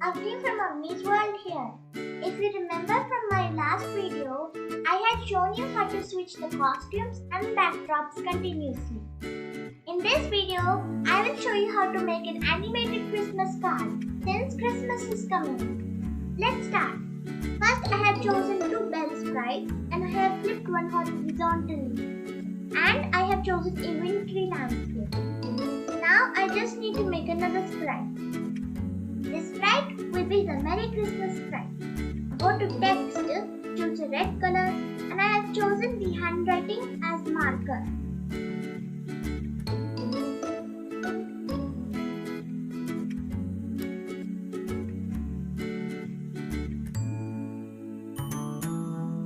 Again from Mummy's World here. If you remember from my last video, I had shown you how to switch the costumes and backdrops continuously. In this video, I will show you how to make an animated Christmas card since Christmas is coming. Let's start. First, I have chosen two bell sprites and I have flipped one horizontally. And I have chosen a wintry landscape. Now I just need to make another sprite. This sprite will be the Merry Christmas sprite. Go to text, choose a red color, and I have chosen the handwriting as marker.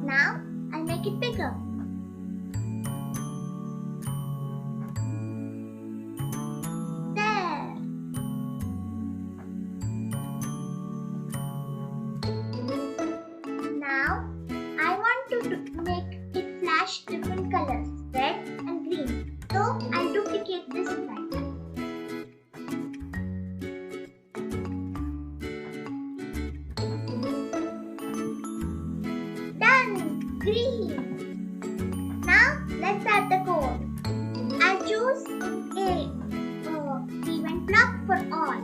Now I'll make it bigger. Now, I want to make it flash different colors, red and green. So, I'll duplicate this sprite. Done! Green! Now, let's add the code. I'll choose event block for all.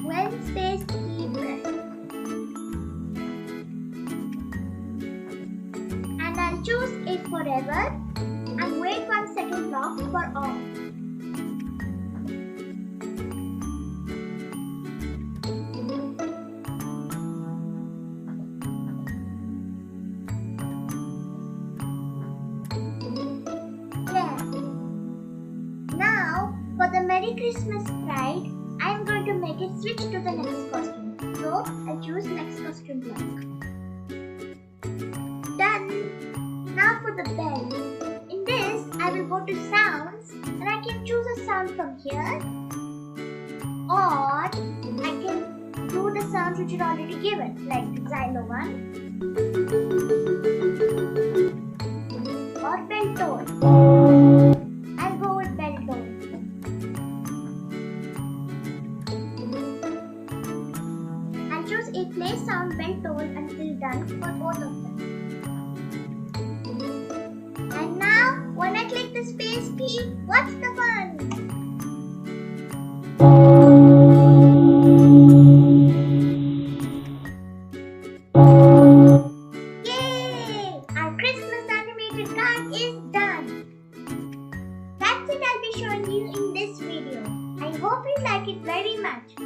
When space key pressed. I'll choose it forever and wait 1 second block for all. There. Now for the Merry Christmas sprite, I am going to make it switch to the next costume. So I'll choose next costume block. Done! Now for the bell. In this, I will go to sounds and I can choose a sound from here, or I can do the sounds which are already given, like the xylophone or bell tone. I'll go with bell tone. I'll choose a play sound bell tone until done for both of them. And now, when I click the space key, what's the fun? Yay! Our Christmas animated card is done. That's it I'll be showing you in this video. I hope you like it very much.